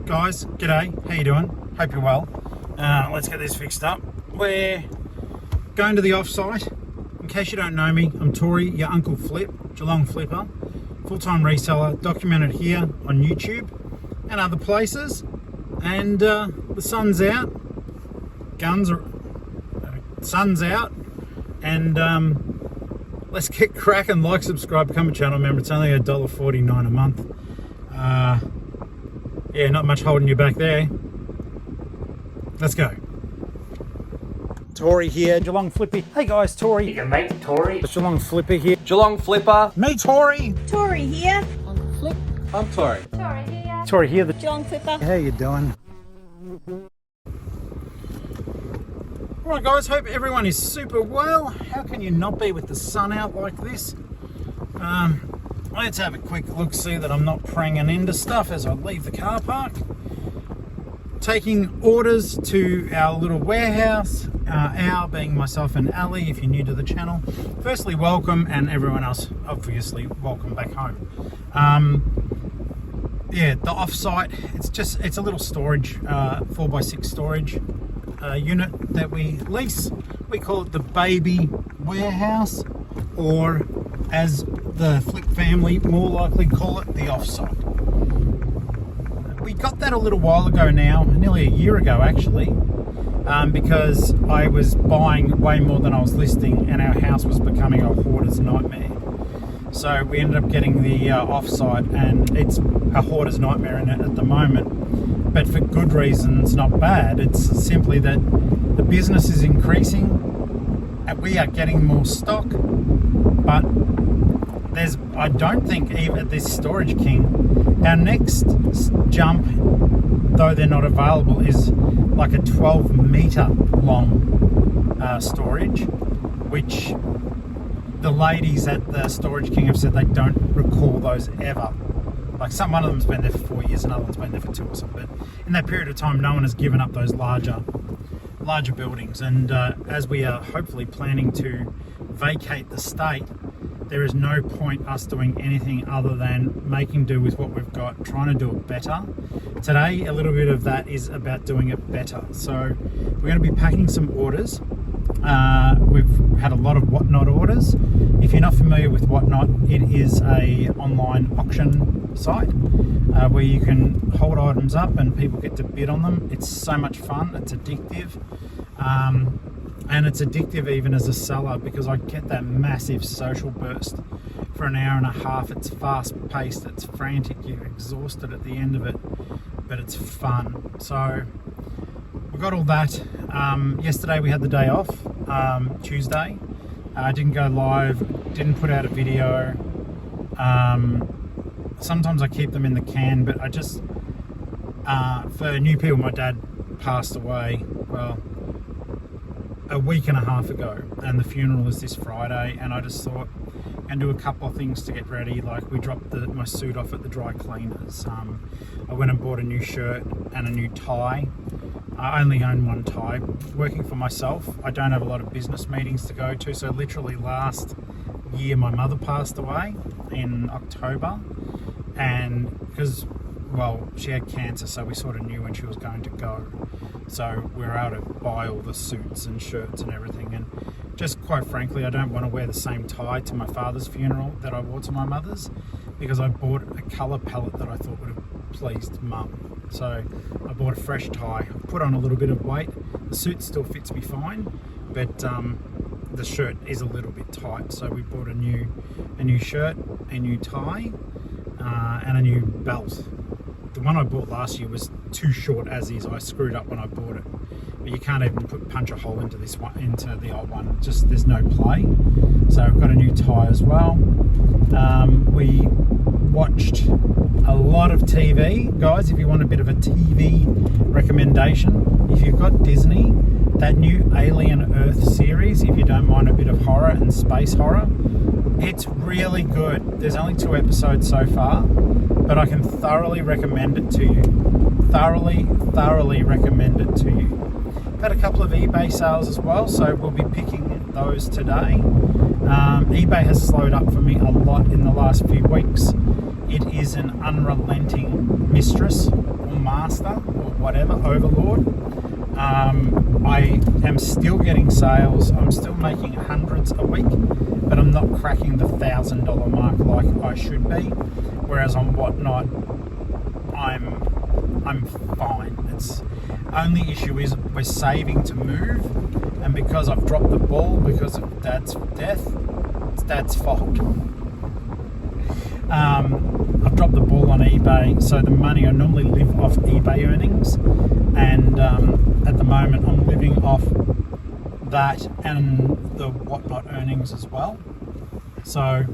Guys, g'day, how you doing? Hope you're well. Let's get this fixed up. We're going to the offsite. In case you don't know me, I'm Tori, your Uncle Flip, Geelong-Flipper, full-time reseller, documented here on YouTube and other places. And the sun's out, sun's out, and let's get cracking. Like, subscribe, become a channel member. It's only $1.49 a month. Yeah, not much holding you back there. Let's go. Tori here, Geelong-Flipper. Hey guys, Tori. Your mate Tori. It's Geelong-Flipper here. Geelong-Flipper. Me, Tori. Tori here. Uncle Flip. I'm Tori. Tori here. Tori here. Geelong-Flipper. How you doing? Alright guys, hope everyone is super well. How can you not be with the sun out like this? Let's have a quick look, see that I'm not pranging into stuff as I leave the car park. Taking orders to our little warehouse, our being myself and Ali, if you're new to the channel. Firstly, welcome, and everyone else, obviously, welcome back home. Yeah, the offsite, it's a little storage, 4x6 storage unit that we lease. We call it the baby warehouse, or as the Flip family more likely call it, the offsite. We got that a little while ago now, nearly a year ago actually, because I was buying way more than I was listing and our house was becoming a hoarder's nightmare. So we ended up getting the offsite, and it's a hoarder's nightmare in it at the moment, but for good reasons, not bad. It's simply that the business is increasing and we are getting more stock, but I don't think even this Storage King, our next jump, though they're not available, is like a 12-meter long storage, which the ladies at the Storage King have said they don't recall those ever. Like one of them's been there for 4 years, another one's been there for 2 or something. But in that period of time, no one has given up those larger buildings. And as we are hopefully planning to vacate the state, there is no point us doing anything other than making do with what we've got, trying to do it better. Today, a little bit of that is about doing it better. So we're going to be packing some orders. We've had a lot of Whatnot orders. If you're not familiar with Whatnot, it is a online auction site where you can hold items up and people get to bid on them. It's so much fun. It's addictive. And it's addictive even as a seller, because I get that massive social burst for an hour and a half. It's fast paced, it's frantic, you're exhausted at the end of it, but it's fun. So we got all that. Yesterday we had the day off, Tuesday. I didn't go live, didn't put out a video. Sometimes I keep them in the can, but I just, for new people, my dad passed away, well, a week and a half ago, and the funeral is this Friday, and I just thought and do a couple of things to get ready. Like, we dropped my suit off at the dry cleaners. I went and bought a new shirt and a new tie. I only own one tie. Working for myself, I don't have a lot of business meetings to go to, so literally last year my mother passed away in October, and because, well, she had cancer, so we sort of knew when she was going to go. So we were able to buy all the suits and shirts and everything. And just quite frankly, I don't want to wear the same tie to my father's funeral that I wore to my mother's, because I bought a colour palette that I thought would have pleased Mum. So I bought a fresh tie. I put on a little bit of weight. The suit still fits me fine, but the shirt is a little bit tight. So we bought a new shirt, a new tie, and a new belt. The one I bought last year was too short as is. I screwed up when I bought it. But you can't even punch a hole into this one, into the old one. Just, there's no play. So I've got a new tie as well. We watched a lot of TV. Guys, if you want a bit of a TV recommendation, if you've got Disney, that new Alien Earth series, if you don't mind a bit of horror and space horror, it's really good. There's only 2 episodes so far, but I can thoroughly recommend it to you. Thoroughly recommend it to you. I've had a couple of eBay sales as well, so we'll be picking those today. eBay has slowed up for me a lot in the last few weeks. It is an unrelenting mistress or master or whatever, overlord. I am still getting sales. I'm still making hundreds a week, but I'm not cracking the $1,000 mark like I should be. Whereas on Whatnot, I'm fine. It's only issue is we're saving to move, and because I've dropped the ball because of Dad's death, it's Dad's fault. I've dropped the ball on eBay, so the money I normally live off eBay earnings, and at the moment I'm living off that and the Whatnot earnings as well. So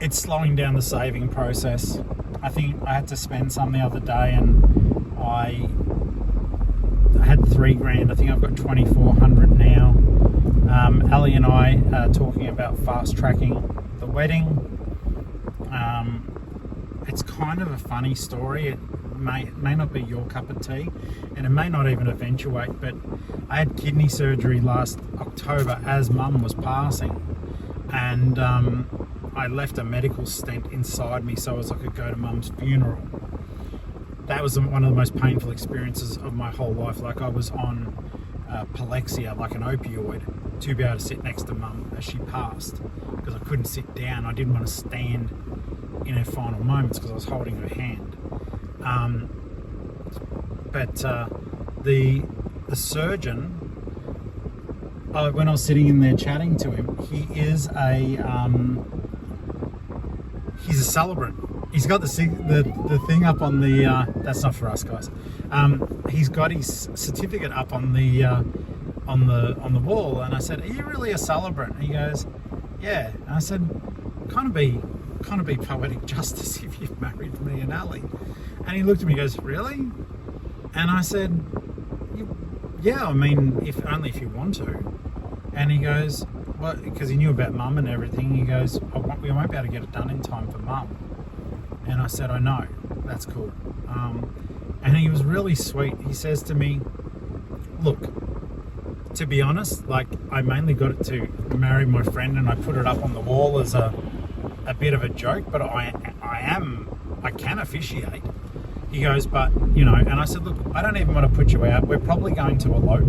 it's slowing down the saving process. I think I had to spend some the other day, and I had $3,000. I think I've got 2,400 now. Ali and I are talking about fast tracking the wedding. It's kind of a funny story. It may not be your cup of tea, and it may not even eventuate, but I had kidney surgery last October as Mum was passing, and I left a medical stent inside me so as I could go to Mum's funeral. That was one of the most painful experiences of my whole life. Like, I was on Palexia, like an opioid, to be able to sit next to Mum as she passed, because I couldn't sit down. I didn't want to stand in her final moments because I was holding her hand. But the surgeon, when I was sitting in there chatting to him, he's a celebrant. He's got the thing up on the that's not for us, guys. He's got his certificate up on the wall, and I said, "Are you really a celebrant?" And he goes, "Yeah." And I said, kind of be poetic justice if you've married me and Ali." And he looked at me and goes, "Really?" And I said, "Yeah, I mean, if you want to." And he goes, "Well," because he knew about Mum and everything. He goes, "We won't be able to get it done in time for Mum." And I said, "I know, that's cool." And he was really sweet. He says to me, "Look, to be honest, like, I mainly got it to marry my friend, and I put it up on the wall as a bit of a joke, but I can officiate." He goes, "But, you know," and I said, "Look, I don't even want to put you out. We're probably going to elope.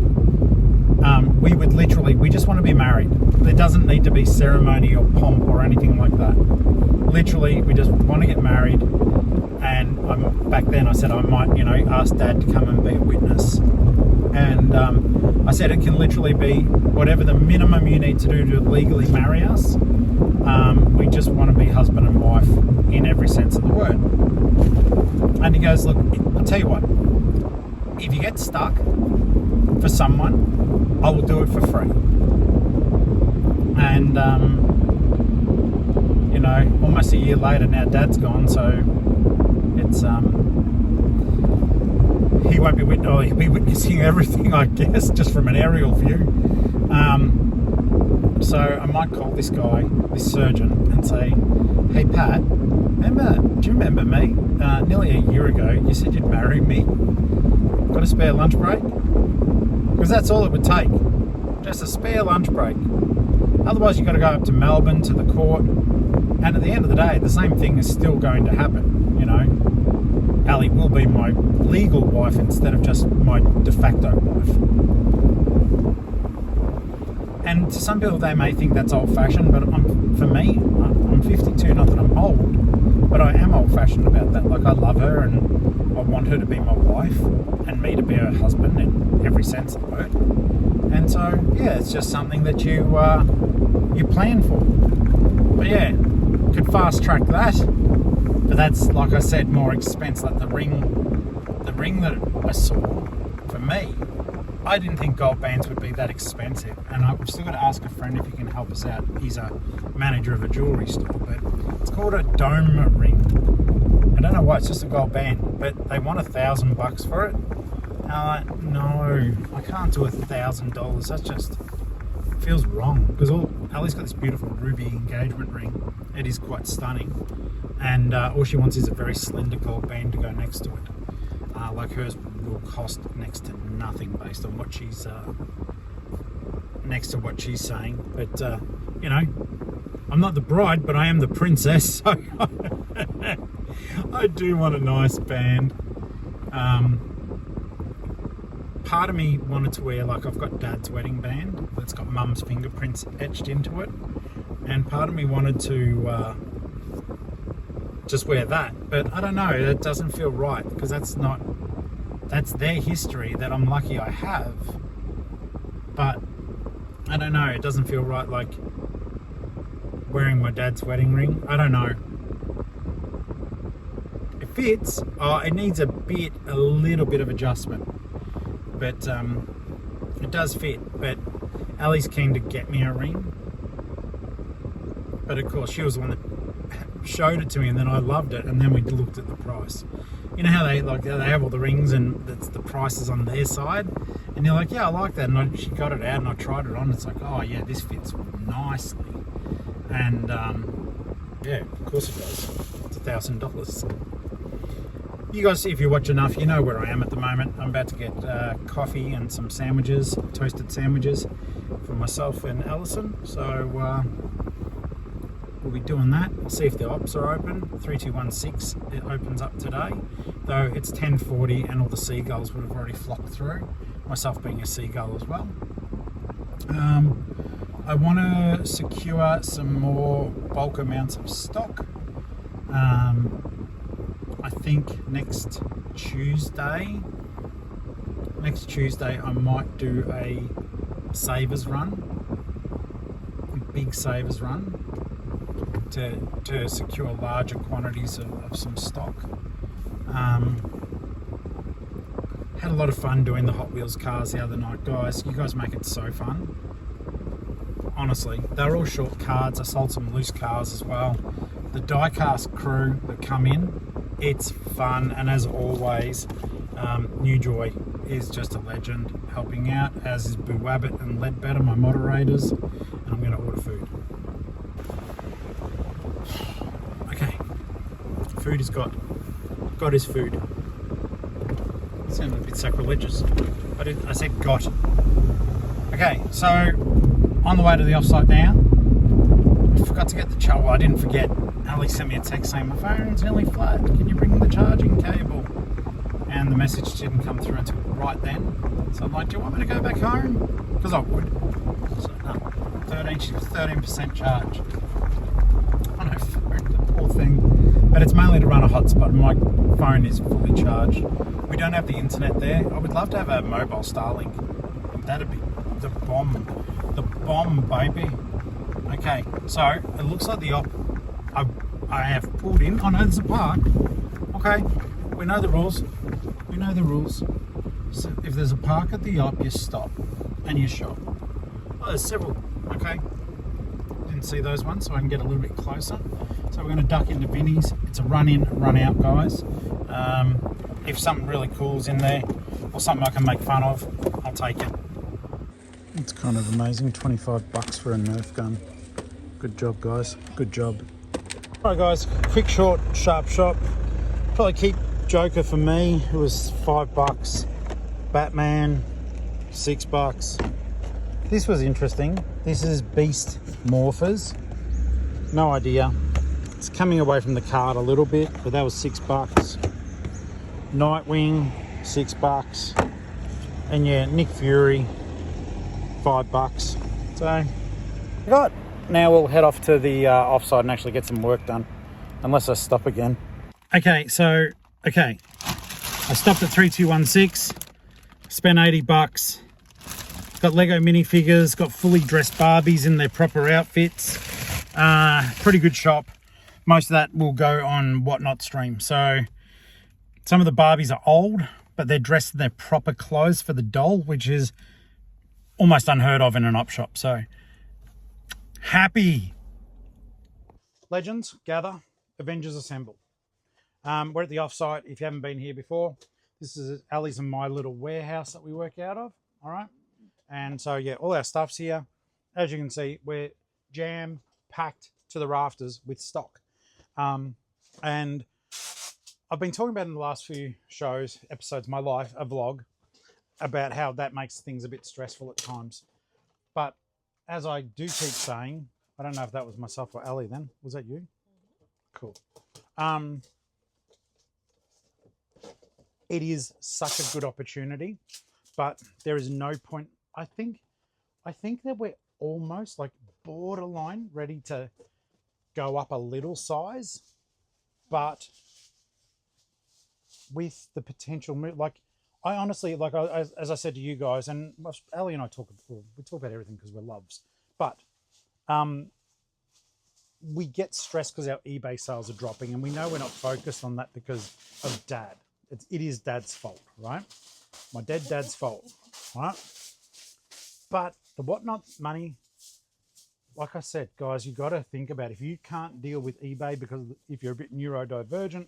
We just want to be married. There doesn't need to be ceremony or pomp or anything like that. Literally, we just want to get married." And back then I said I might, ask Dad to come and be a witness. And I said it can literally be whatever the minimum you need to do to legally marry us. We just want to be husband and wife in every sense of the word. And he goes, "Look, I'll tell you what, if you get stuck for someone, I will do it for free." And almost a year later now, Dad's gone, so it's he'll be witnessing everything, I guess, just from an aerial view. So I might call this guy, this surgeon, and say, "Hey Pat, do you remember me? Nearly a year ago, you said you'd marry me. Got a spare lunch break?" Because that's all it would take, just a spare lunch break. Otherwise, you've got to go up to Melbourne to the court, and at the end of the day, the same thing is still going to happen. Ali will be my legal wife instead of just my de facto wife. And to some people, they may think that's old-fashioned, but for me, I'm 52, not that I'm old, but I am old-fashioned about that. Like, I love her, and I want her to be my wife, and me to be her husband in every sense of the word. And so, yeah, it's just something that you plan for. But yeah, could fast track that. But that's, like I said, more expense. Like the ring that I saw, for me, I didn't think gold bands would be that expensive. And I've still got to ask a friend if he can help us out. He's a manager of a jewellery store, but it's called a dome ring. I don't know why, it's just a gold band, but they want $1,000 for it. No, I can't do $1,000. That just feels wrong, because Ali's got this beautiful ruby engagement ring. It is quite stunning, and all she wants is a very slender gold band to go next to it. Like hers will cost next to nothing based on what she's saying. But I'm not the bride, but I am the princess, so I do want a nice band. Part of me wanted to wear, like, I've got Dad's wedding band that's got Mum's fingerprints etched into it, and part of me wanted to just wear that, but I don't know, that doesn't feel right, because that's their history that I'm lucky I have, but I don't know, it doesn't feel right, like wearing my dad's wedding ring. I don't know. It fits. It needs a little bit of adjustment, but it does fit. But Ali's keen to get me a ring, but of course she was the one that showed it to me, and then I loved it, and then we looked at the price. You know how they have all the rings and the price is on their side, and you're like, yeah, I like that, and she got it out and I tried it on. It's like, oh yeah, this fits nicely, and yeah, of course it does. It's $1,000. You guys, if you watch enough, you know where I am at the moment. I'm about to get coffee and some sandwiches, toasted sandwiches for myself and Alison. So we'll be doing that. We'll see if the ops are open. 3216, it opens up today. Though it's 10:40 and all the seagulls would have already flocked through. Myself being a seagull as well. I want to secure some more bulk amounts of stock. I think next Tuesday I might do a savers run, a big savers run, to secure larger quantities of some stock. Had a lot of fun doing the Hot Wheels cars the other night, guys. You guys make it so fun. Honestly, they're all short cards. I sold some loose cars as well. The diecast crew that come in, it's fun, and as always, New Joy is just a legend, helping out, as is Boo Wabbit and Leadbetter, my moderators, and I'm going to order food. Okay, food is God. God is food. It sounded a bit sacrilegious. I said got. Okay, so on the way to the offsite now. I forgot to get the charger. Well, I didn't forget. Ali sent me a text saying my phone's nearly flat. Can you bring the charging cable? And the message didn't come through until right then. So I'm like, do you want me to go back home? Because I would. So no, she was 13% charged. I know, the poor thing. But it's mainly to run a hotspot. My phone is fully charged. We don't have the internet there. I would love to have a mobile Starlink. That'd be the bomb. The bomb, baby. Okay, so it looks like the op I have pulled in. Oh no, there's a park. Okay, we know the rules. We know the rules. So if there's a park at the op, you stop and you shop. Oh, there's several. Okay, didn't see those ones, so I can get a little bit closer. So we're going to duck into Vinnie's. It's a run in, run out, guys. If something really cool's in there or something I can make fun of, I'll take it. It's kind of amazing. $25 for a Nerf gun. Good job, guys. Good job. Alright, guys. Quick, short, sharp shop. Probably keep Joker for me. It was $5. Batman, $6. This was interesting. This is Beast Morphers. No idea. It's coming away from the card a little bit, but that was $6. Nightwing, $6. And yeah, Nick Fury, $5. So, got. Now we'll head off to the offsite and actually get some work done, unless I stop again. Okay, so, I stopped at 3216, spent $80. Got Lego minifigures, got fully dressed Barbies in their proper outfits. Pretty good shop. Most of that will go on Whatnot stream. So, some of the Barbies are old, but they're dressed in their proper clothes for the doll, which is almost unheard of in an op shop. So, happy. Legends, gather. Avengers assemble. We're at the offsite. If you haven't been here before, this is Ali's and my little warehouse that we work out of. All right. And so, yeah, all our stuff's here. As you can see, we're jam-packed to the rafters with stock. And I've been talking about in the last few episodes, my life, a vlog, about how that makes things a bit stressful at times. But as I do keep saying, I don't know if that was myself or Ali then. Was that you? Cool. it is such a good opportunity, but there is no point. I think that we're almost like borderline ready to go up a little size, but with the potential move, like I honestly, like as I said to you guys, and Ali and I talk about everything because we're loves, but we get stressed because our eBay sales are dropping, and we know we're not focused on that because of Dad. It is Dad's fault, right? My dad's fault, right? But the whatnot money, like I said, guys, you got to think about if you can't deal with eBay because if you're a bit neurodivergent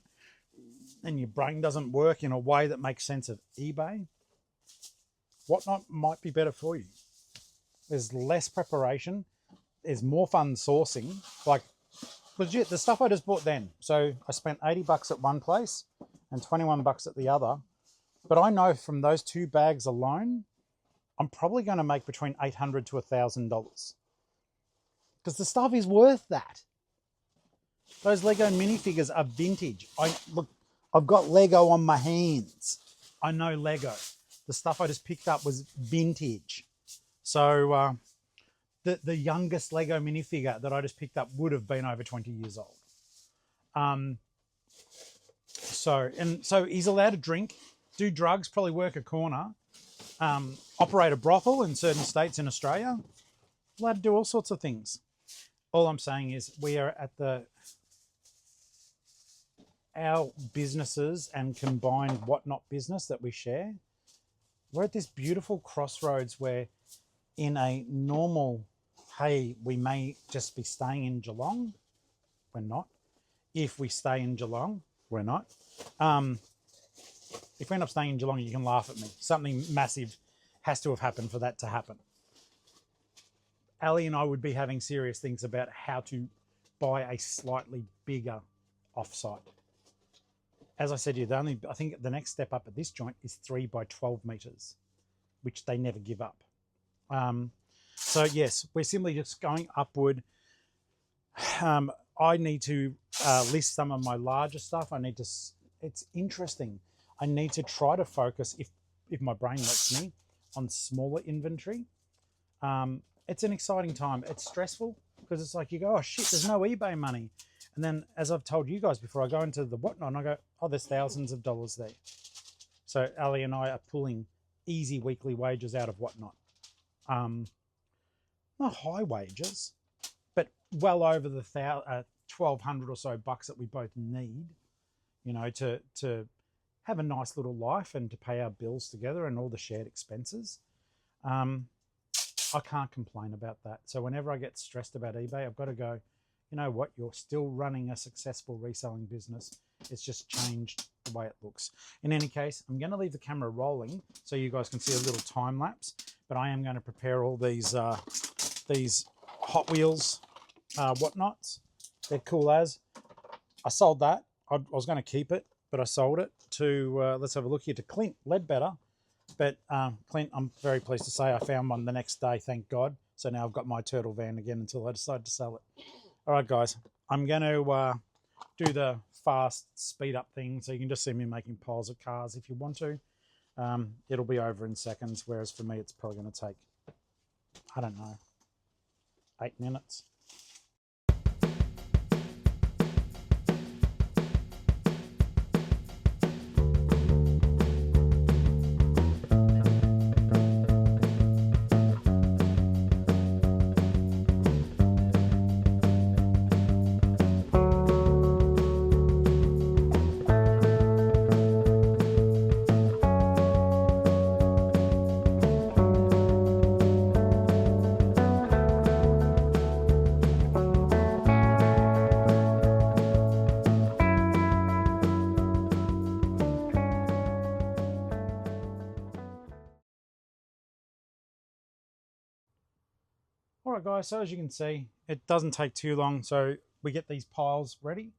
and your brain doesn't work in a way that makes sense of eBay, whatnot might be better for you. There's less preparation. There's more fun sourcing. Like legit, the stuff I just bought then. So I spent $80 at one place and $21 at the other. But I know from those 2 bags alone, I'm probably going to make between $800 to $1,000 because the stuff is worth that. Those Lego minifigures are vintage. I've got Lego on my hands. I know Lego. The stuff I just picked up was vintage. So the youngest Lego minifigure that I just picked up would have been over 20 years old. So he's allowed to drink, do drugs, probably work a corner, operate a brothel in certain states in Australia. Allowed to do all sorts of things. All I'm saying is we are at our businesses and combined whatnot business that we share. We're at this beautiful crossroads where in a normal, hey, we may just be staying in Geelong. We're not. If we stay in Geelong, we're not. If we end up staying in Geelong, you can laugh at me. Something massive has to have happened for that to happen. Ali and I would be having serious things about how to buy a slightly bigger offsite. As I said to you, I think the next step up at this joint is 3 by 12 meters, which they never give up. So yes, we're simply just going upward. I need to list some of my larger stuff. It's interesting. I need to try to focus, if my brain lets me, on smaller inventory. It's an exciting time. It's stressful because it's like you go, oh shit, there's no eBay money. And then as I've told you guys before, I go into the whatnot and I go, oh, there's thousands of dollars there. So Ali and I are pulling easy weekly wages out of whatnot. Not high wages, but well over the 1,200 or so bucks that we both need, to have a nice little life and to pay our bills together and all the shared expenses. I can't complain about that. So whenever I get stressed about eBay, I've got to go, you know what, you're still running a successful reselling business. It's just changed the way it looks. In any case, I'm going to leave the camera rolling so you guys can see a little time lapse, but I am going to prepare all these Hot Wheels whatnots. They're cool as. I sold that. I was going to keep it, but I sold it to, let's have a look here, to Clint Ledbetter. But Clint, I'm very pleased to say I found one the next day, thank God. So now I've got my turtle van again until I decide to sell it. All right, guys, I'm going to do the fast speed up thing so you can just see me making piles of cars if you want to. It'll be over in seconds, whereas for me it's probably going to take, I don't know, 8 minutes. All right, guys, so as you can see, it doesn't take too long. So we get these piles ready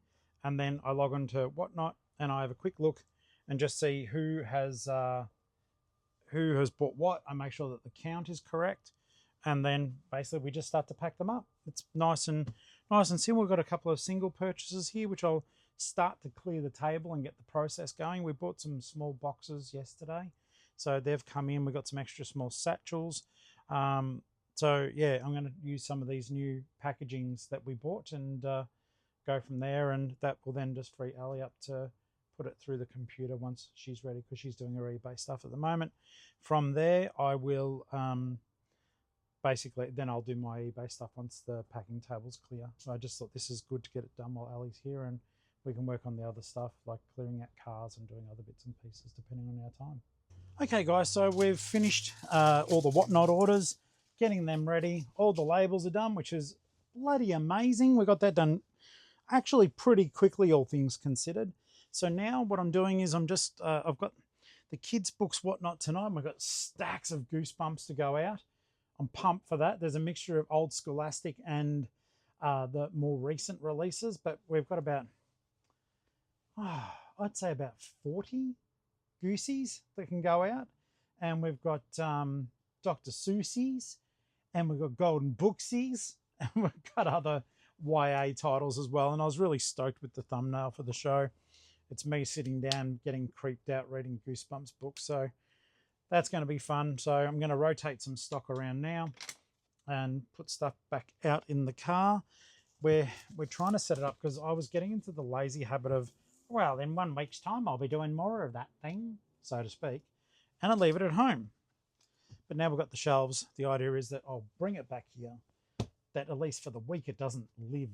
and then I log on to whatnot and I have a quick look and just see who has bought what. I make sure that the count is correct. And then basically we just start to pack them up. It's nice and simple. We've got a couple of single purchases here, which I'll start to clear the table and get the process going. We bought some small boxes yesterday, so they've come in. We got some extra small satchels. So yeah, I'm going to use some of these new packagings that we bought and go from there, and that will then just free Ali up to put it through the computer once she's ready, because she's doing her eBay stuff at the moment. From there, I will basically, then I'll do my eBay stuff once the packing table's clear. So I just thought this is good to get it done while Ali's here, and we can work on the other stuff like clearing out cars and doing other bits and pieces depending on our time. Okay guys, so we've finished all the whatnot orders, getting them ready. All the labels are done, which is bloody amazing. We got that done actually pretty quickly, all things considered. So now what I'm doing is I'm just, I've got the kids' books, whatnot tonight. We've got stacks of Goosebumps to go out. I'm pumped for that. There's a mixture of old Scholastic and the more recent releases, but we've got about, I'd say about 40 Goosies that can go out. And we've got Dr. Seuss's, and we've got Golden Booksies, and we've got other YA titles as well. And I was really stoked with the thumbnail for the show. It's me sitting down getting creeped out reading Goosebumps books, so that's going to be fun. So I'm going to rotate some stock around now and put stuff back out in the car. We're trying to set it up because I was getting into the lazy habit of, well, in 1 week's time I'll be doing more of that thing, so to speak, and I'll leave it at home. But now we've got the shelves. The idea is that I'll bring it back here, that at least for the week it doesn't live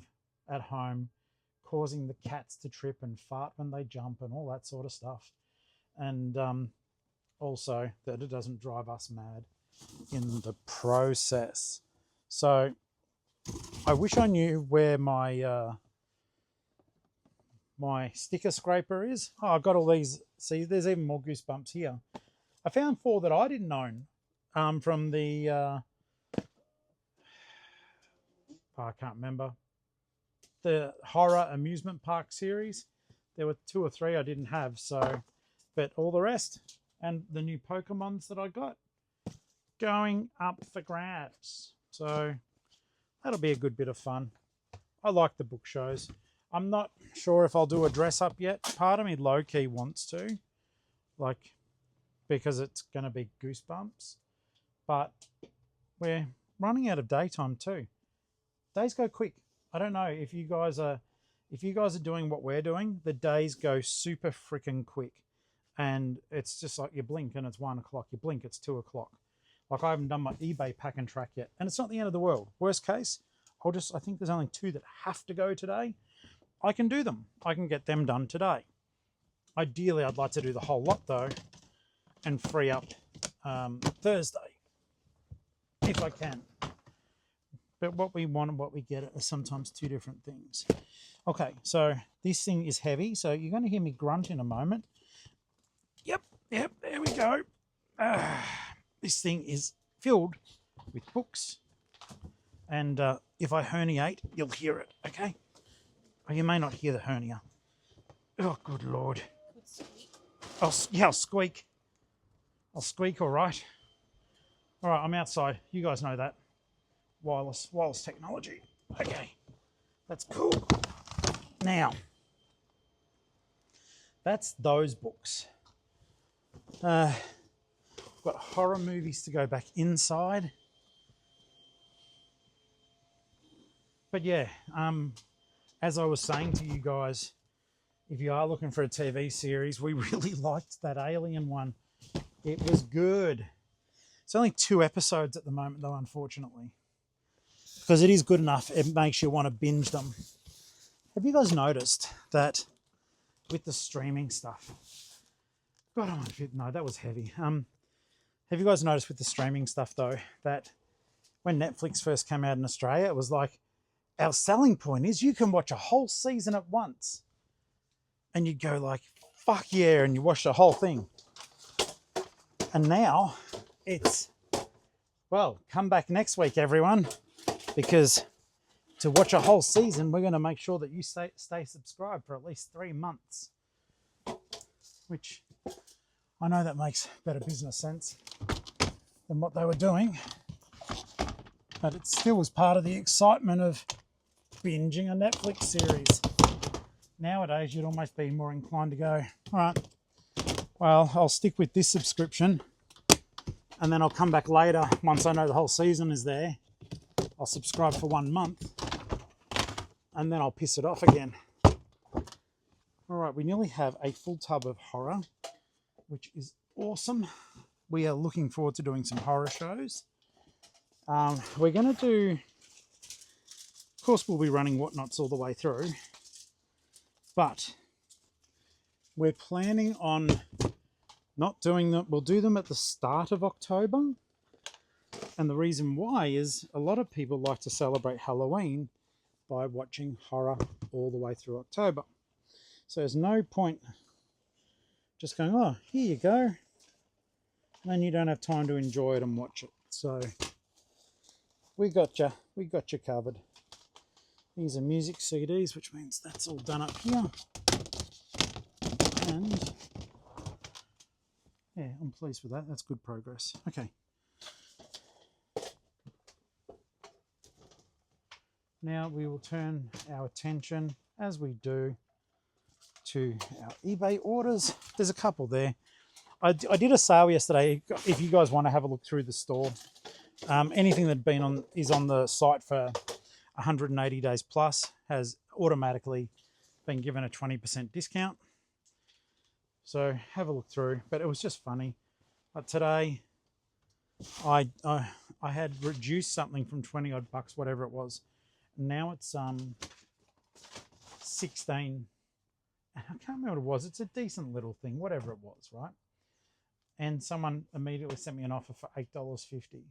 at home, causing the cats to trip and fart when they jump and all that sort of stuff. And also that it doesn't drive us mad in the process. So I wish I knew where my my sticker scraper is. Oh, I've got all these. See, there's even more Goosebumps here. I found 4 that I didn't own from the I can't remember, the horror amusement park series. There were 2 or 3 I didn't have, so, but all the rest, and the new Pokemons that I got, going up for grabs. So that'll be a good bit of fun. I like the book shows. I'm not sure if I'll do a dress up yet. Part of me low-key wants to, like, because it's going to be Goosebumps, but we're running out of daytime too. Days go quick. I don't know if you guys are doing what we're doing. The days go super freaking quick, and it's just like you blink and it's 1 o'clock. You blink, it's 2 o'clock. Like I haven't done my eBay pack and track yet, and it's not the end of the world. Worst case, I think there's only 2 that have to go today. I can do them. I can get them done today. Ideally, I'd like to do the whole lot though, and free up Thursday if I can. But what we want and what we get are sometimes 2 different things. Okay, so this thing is heavy, so you're going to hear me grunt in a moment. Yep, there we go. This thing is filled with books, and if I herniate, you'll hear it, okay? Or you may not hear the hernia. Oh, good Lord. I'll squeak. I'll squeak, all right. All right, I'm outside. You guys know that. Wireless technology. Okay, that's cool. Now, that's those books. Got horror movies to go back inside. But yeah, as I was saying to you guys, if you are looking for a TV series, we really liked that Alien one. It was good. It's only 2 episodes at the moment though, unfortunately. Because it is good enough, it makes you want to binge them. Have you guys noticed that with the streaming stuff? God, no, that was heavy. Have you guys noticed with the streaming stuff though, that when Netflix first came out in Australia, it was like, our selling point is you can watch a whole season at once. And you'd go like, fuck yeah, and you watch the whole thing. And now it's, well, come back next week, everyone. Because to watch a whole season, we're going to make sure that you stay subscribed for at least 3 months. Which I know that makes better business sense than what they were doing. But it still was part of the excitement of binging a Netflix series. nowadays you'd almost be more inclined to go, all right, well, I'll stick with this subscription and then I'll come back later once I know the whole season is there. I'll subscribe for 1 month and then I'll piss it off again. All right, we nearly have a full tub of horror, which is awesome. We are looking forward to doing some horror shows. We're going to do, of course, we'll be running Whatnots all the way through, but we're planning on not doing them. We'll do them at the start of October. And the reason why is a lot of people like to celebrate Halloween by watching horror all the way through October. So there's no point just going, oh, here you go. And then you don't have time to enjoy it and watch it. So we got you covered. These are music CDs, which means that's all done up here. And yeah, I'm pleased with that. That's good progress. Okay. Now we will turn our attention, as we do, to our eBay orders. There's a couple there. I did a sale yesterday. If you guys want to have a look through the store, anything that is on the site for 180 days plus has automatically been given a 20% discount. So have a look through. But it was just funny. But today, I had reduced something from 20 odd bucks, whatever it was. Now it's 16. I can't remember what it was. It's a decent little thing, whatever it was, right? And someone immediately sent me an offer for $8.50.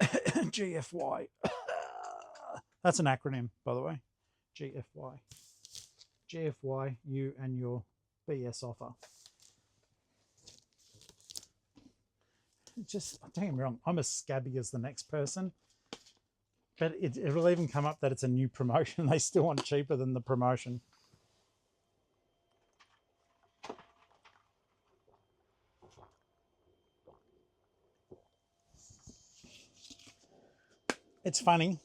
GFY. That's an acronym, by the way. GFY. GFY, you and your BS offer. Just, don't get me wrong, I'm as scabby as the next person. But it will even come up that it's a new promotion. They still want cheaper than the promotion. It's funny.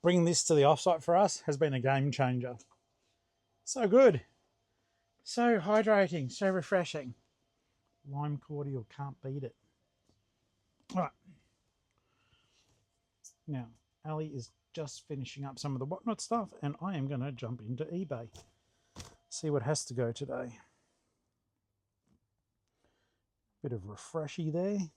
Bringing this to the offsite for us has been a game changer. So good. So hydrating. So refreshing. Lime cordial. Can't beat it. All right. Now, Ali is just finishing up some of the Whatnot stuff, and I am going to jump into eBay. See what has to go today. Bit of refreshy there.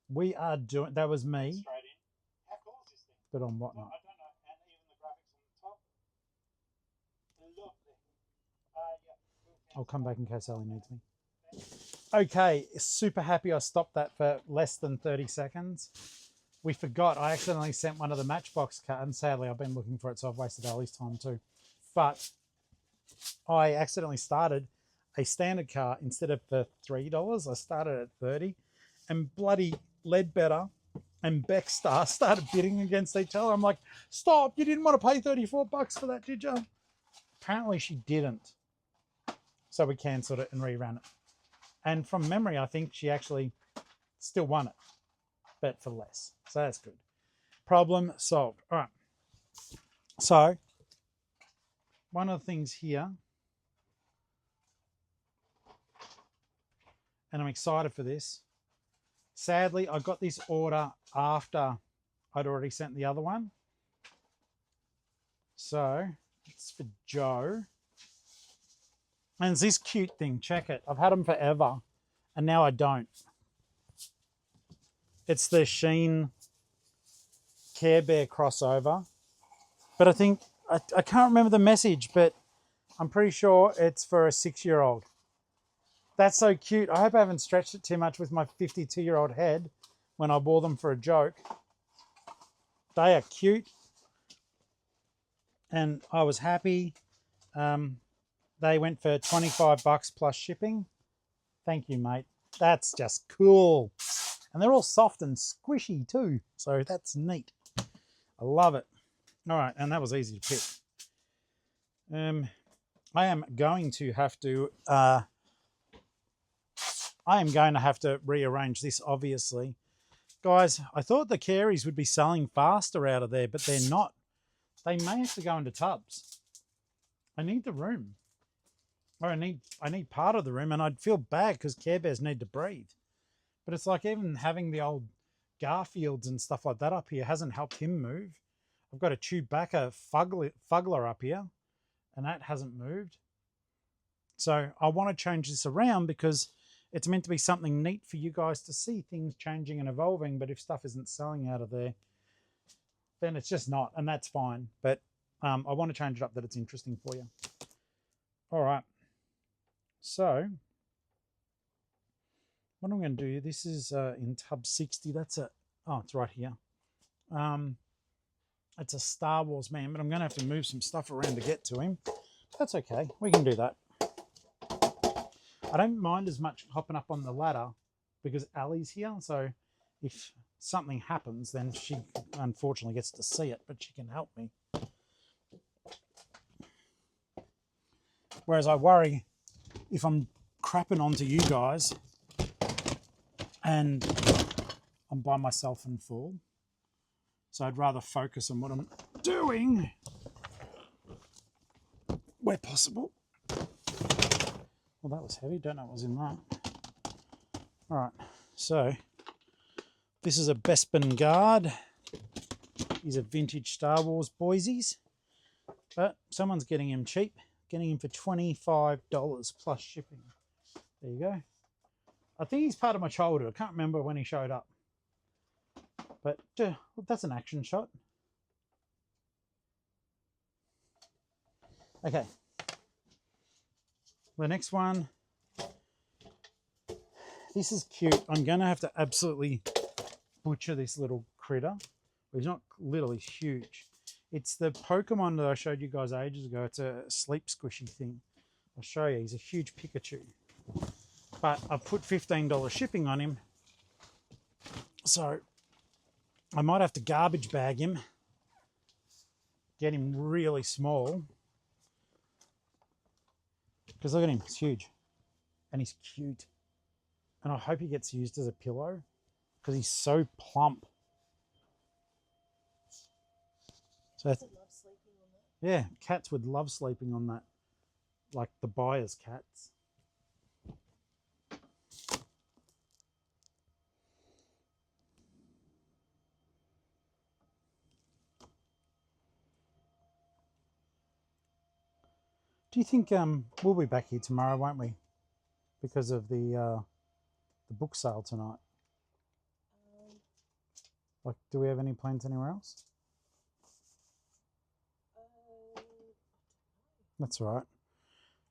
We are doing, that was me. How cool is this thing? But on Whatnot. I don't know, and even the graphics on the top. Lovely. I'll come back in case Ali needs me. Okay, super happy I stopped that for less than 30 seconds. We forgot, I accidentally sent one of the Matchbox cards. Sadly, I've been looking for it, so I've wasted Ali's time too. But I accidentally started a standard car instead of for $3. I started at $30, and bloody Ledbetter and Beckstar started bidding against each other. I'm like, stop, you didn't want to pay 34 bucks for that, did you? Apparently she didn't. So we cancelled it and rerun it. And from memory, I think she actually still won it, but for less. So that's good. Problem solved. All right. So one of the things here, and I'm excited for this. Sadly, I got this order after I'd already sent the other one. So it's for Joe. And it's this cute thing. Check it. I've had them forever, and now I don't. It's the Sheen Care Bear crossover. But I think, I can't remember the message, but I'm pretty sure it's for a 6-year-old. That's so cute. I hope I haven't stretched it too much with my 52-year-old head when I wore them for a joke. They are cute. And I was happy. They went for 25 bucks plus shipping. Thank you, mate. That's just cool. And they're all soft and squishy too. So that's neat. I love it. All right, and that was easy to pick. I am going to have to I am going to have to rearrange this, obviously. Guys, I thought the Careys would be selling faster out of there, but they're not. They may have to go into tubs. I need the room. Or I need part of the room, and I'd feel bad because Care Bears need to breathe. But it's like even having the old Garfields and stuff like that up here hasn't helped him move. I've got a Chewbacca Fuggler up here, and that hasn't moved. So I want to change this around because it's meant to be something neat for you guys to see things changing and evolving. But if stuff isn't selling out of there, then it's just not, and that's fine. But I want to change it up that it's interesting for you. All right. So what I'm going to do, this is in tub 60. That's it's right here. It's a Star Wars man, but I'm going to have to move some stuff around to get to him. That's okay. We can do that. I don't mind as much hopping up on the ladder because Ali's here. So if something happens, then she unfortunately gets to see it, but she can help me. Whereas I worry if I'm crapping onto you guys and I'm by myself and fall. So I'd rather focus on what I'm doing where possible. Well, that was heavy. Don't know what was in that. All right. So this is a Bespin guard. He's a vintage Star Wars boysies. But someone's getting him cheap. Getting him for $25 plus shipping. There you go. I think he's part of my childhood. I can't remember when he showed up. But that's an action shot. Okay. The next one. This is cute. I'm going to have to absolutely butcher this little critter. He's not little, he's huge. It's the Pokemon that I showed you guys ages ago. It's a sleep squishy thing. I'll show you. He's a huge Pikachu. But I've put $15 shipping on him. So I might have to garbage bag him. Get him really small. Because look at him. He's huge. And he's cute. And I hope he gets used as a pillow. Because he's so plump. So yeah, cats would love sleeping on that, like the buyer's cats. Do you think we'll be back here tomorrow, won't we? Because of the book sale tonight. Like, do we have any plans anywhere else? That's all right.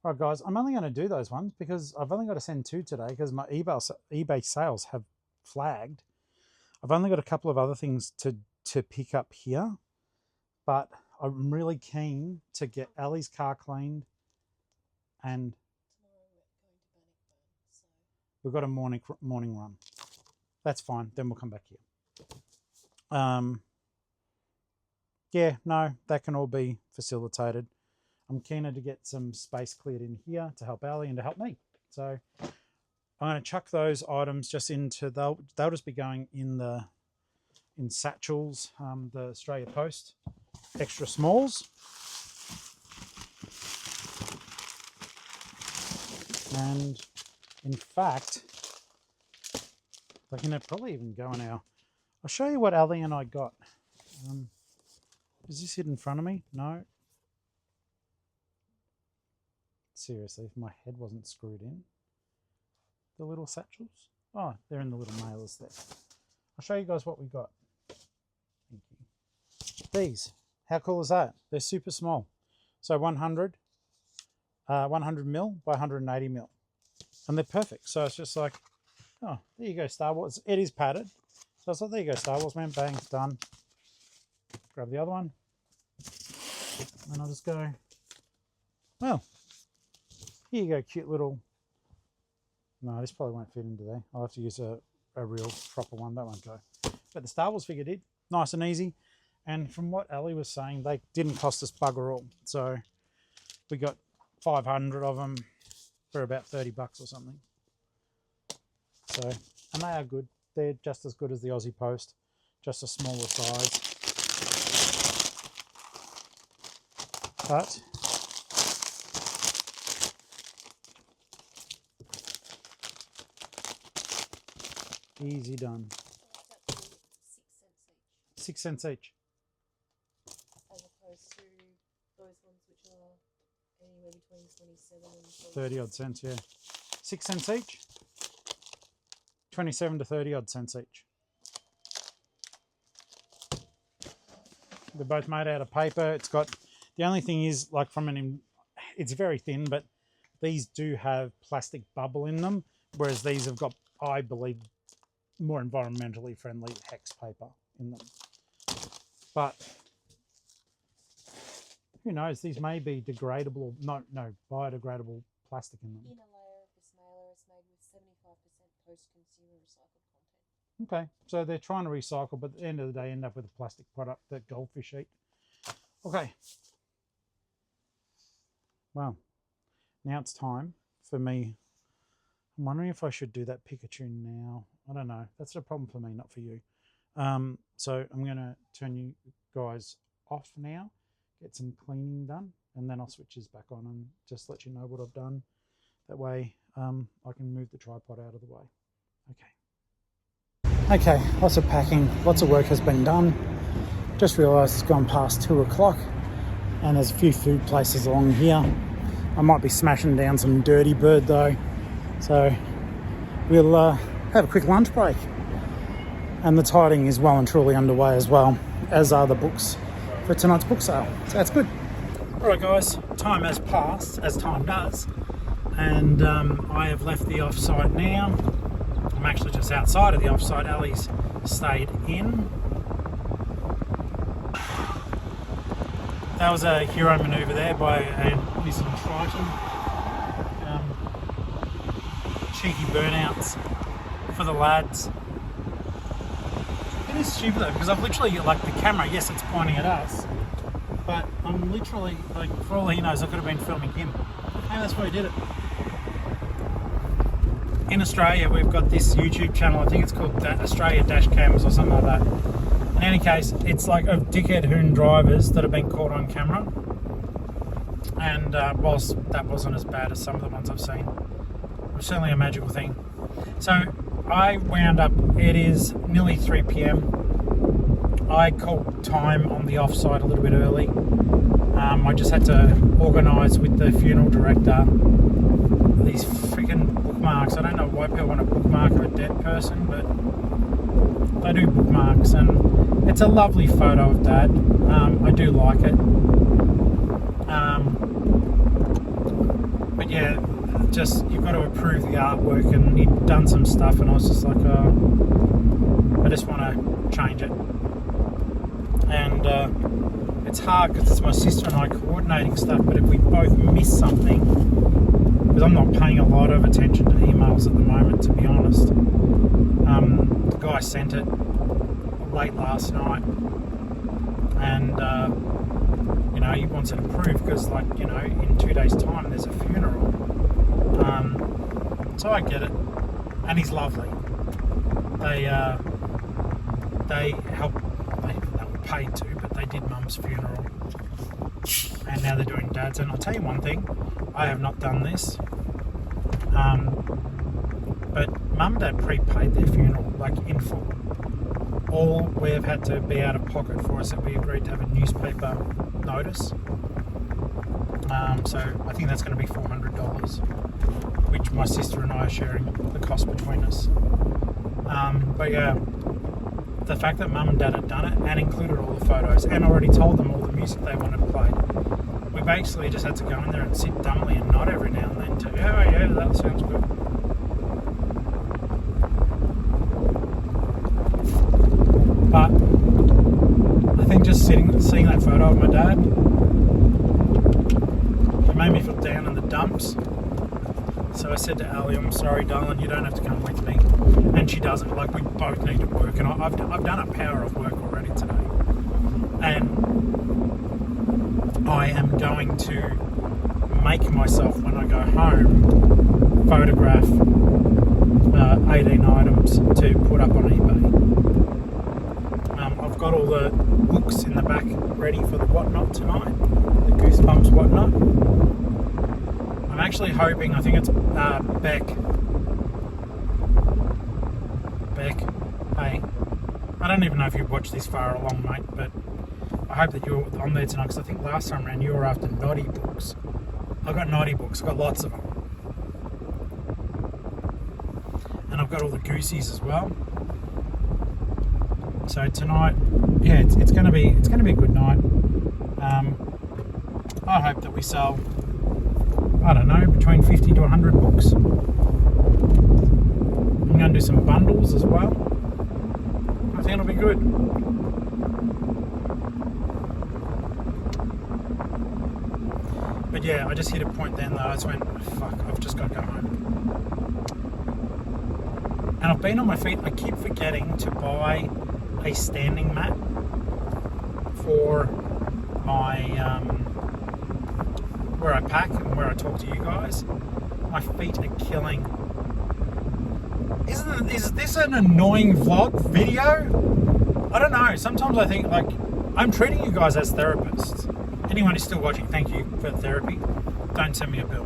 All right, guys, I'm only going to do those ones because I've only got to send 2 today because my eBay sales have flagged. I've only got a couple of other things to pick up here, but I'm really keen to get Ali's car cleaned, and we've got a morning run. That's fine. Then we'll come back here. Yeah, no, that can all be facilitated. I'm keener to get some space cleared in here to help Ali and to help me. So I'm going to chuck those items just into, they'll just be going in satchels, the Australia Post extra smalls. And in fact, they can probably even go in our, I'll show you what Ali and I got. Is this it in front of me? No. Seriously, if my head wasn't screwed in. The little satchels. Oh, they're in the little mailers there. I'll show you guys what we got. Thank you. These. How cool is that? They're super small. So 100 mil by 180 mil. And they're perfect. So it's just like, oh, there you go, Star Wars. It is padded. So it's like, there you go, Star Wars, man. Bang, it's done. Grab the other one. And I'll just go, well, here you go, cute little. No, this probably won't fit in today. I'll have to use a real proper one. That won't go. But the Star Wars figure did. Nice and easy. And from what Ali was saying, they didn't cost us bugger all. So we got 500 of them for about $30 or something. So, and they are good. They're just as good as the Aussie Post, just a smaller size. But easy done. 6 cents each. As opposed to those ones which are anywhere between 27 and 30 odd cents, yeah. 6 cents each. 27 to 30 odd cents each. They're both made out of paper. It's got, the only thing is, like it's very thin, but these do have plastic bubble in them, whereas these have got, I believe, more environmentally friendly hex paper in them. But who knows? These may be degradable, no, biodegradable plastic in them. inner layer of this mailer is made with 75% post-consumer recycled content. Okay, so they're trying to recycle, but at the end of the day, end up with a plastic product that goldfish eat. Okay. Well, now it's time for me. I'm wondering if I should do that Pikachu now. I don't know. That's a problem for me, not for you. So I'm going to turn you guys off now, get some cleaning done, and then I'll switch this back on and just let you know what I've done. That way I can move the tripod out of the way. Okay, lots of packing, lots of work has been done. Just realised it's gone past 2 o'clock and there's a few food places along here. I might be smashing down some Dirty Bird though. So we'll have a quick lunch break. And the tidying is well and truly underway as well, as are the books for tonight's book sale. So that's good. Alright guys, time has passed, as time does. And I have left the offsite now. I'm actually just outside of the offsite. Ali's stayed in. That was a hero manoeuvre there by a Nissan Triton. Cheeky burnouts for the lads. It is stupid though, because I've literally, like, the camera, yes, it's pointing at us, but I'm literally, like, for all he knows, I could have been filming him. And that's why he did it. In Australia, we've got this YouTube channel, I think it's called Australia Dash Cams or something like that. In any case, it's like of dickhead hoon drivers that have been caught on camera. And whilst that wasn't as bad as some of the ones I've seen, it was certainly a magical thing. So I wound up, it is nearly 3 p.m. I called time on the offsite a little bit early. I just had to organise with the funeral director these freaking bookmarks. I don't know why people want to bookmark a dead person, but they do bookmarks, and it's a lovely photo of Dad. I do like it. But yeah, just, you've got to approve the artwork, and he'd done some stuff, and I was just like, I just want to change it. And it's hard because it's my sister and I coordinating stuff, but if we both miss something, because I'm not paying a lot of attention to emails at the moment, to be honest. The guy sent it late last night, and you know, he wants it approved because, like, you know, in 2 days' time there's a funeral. So I get it, and he's lovely. They help. They were paid to, but they did Mum's funeral, and now they're doing Dad's. And I'll tell you one thing, I have not done this, but Mum and Dad prepaid their funeral, like, in full. All we've had to be out of pocket for is that we agreed to have a newspaper notice. So I think that's going to be $400, which my sister and I are sharing the cost between us. But yeah, the fact that Mum and Dad had done it and included all the photos and already told them all the music they wanted to play, we basically just had to go in there and sit dumbly and nod every now and then to, oh yeah, that sounds good. But I think just seeing that photo of my dad, it made me feel down in the dumps. So I said to Ali, I'm sorry, darling, you don't have to come with me. And she doesn't. Like, we both need to work. And I've done a power of work already today. And I am going to make myself, when I go home, photograph 18 items to put up on eBay. I've got all the books in the back ready for the whatnot tonight, the Goosebumps whatnot. I'm actually hoping, I think it's Beck, hey, I don't even know if you've watched this far along, mate, but I hope that you're on there tonight, because I think last time around you were after naughty books. I've got naughty books, I've got lots of them. And I've got all the goosies as well. So tonight, yeah, it's gonna be a good night. I hope that we sell, I don't know, between 50 to 100 books. I'm gonna do some bundles as well. I think it'll be good. But yeah, I just hit a point then though. I just went, fuck, I've just got to go home. And I've been on my feet. I keep forgetting to buy a standing mat for my where I pack and where I talk to you guys. My feet are killing. Is this an annoying vlog video? I don't know. Sometimes I think like I'm treating you guys as therapists. Anyone who's still watching, thank you for therapy. Don't send me a bill.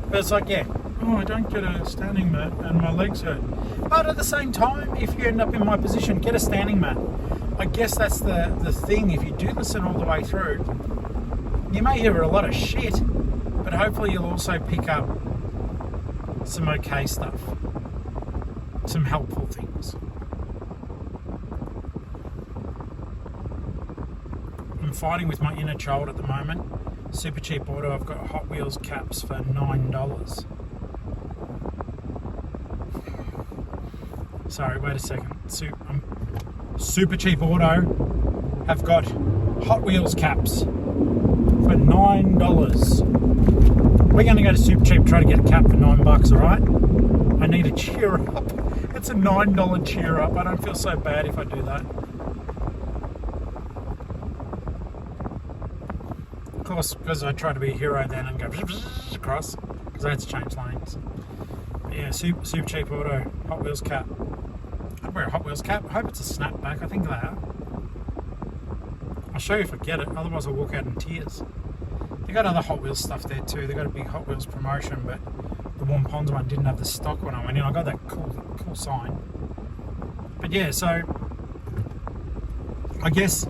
But it's like, yeah, oh, I don't get a standing mat and my legs hurt. But at the same time, if you end up in my position, get a standing mat. I guess that's the thing. If you do listen all the way through, you may hear a lot of shit, but hopefully you'll also pick up some okay stuff, some helpful things. I'm fighting with my inner child at the moment. Super cheap auto. I've got Hot Wheels caps for $9. Sorry, wait a second. Super cheap auto. Have got Hot Wheels caps for $9. We're going to go to Super Cheap, try to get a cap for $9, alright? I need a cheer up. It's a $9 cheer up. I don't feel so bad if I do that. Of course, because I try to be a hero then and go across, because I had to change lanes. But yeah, super cheap auto, Hot Wheels cap. I'd wear a Hot Wheels cap. I hope it's a snapback. I think they are. I'll show you if I get it, otherwise I'll walk out in tears. They got other Hot Wheels stuff there too. They got a big Hot Wheels promotion, but the Warm Ponds one didn't have the stock when I went in. I got that cool sign. But yeah, so I guess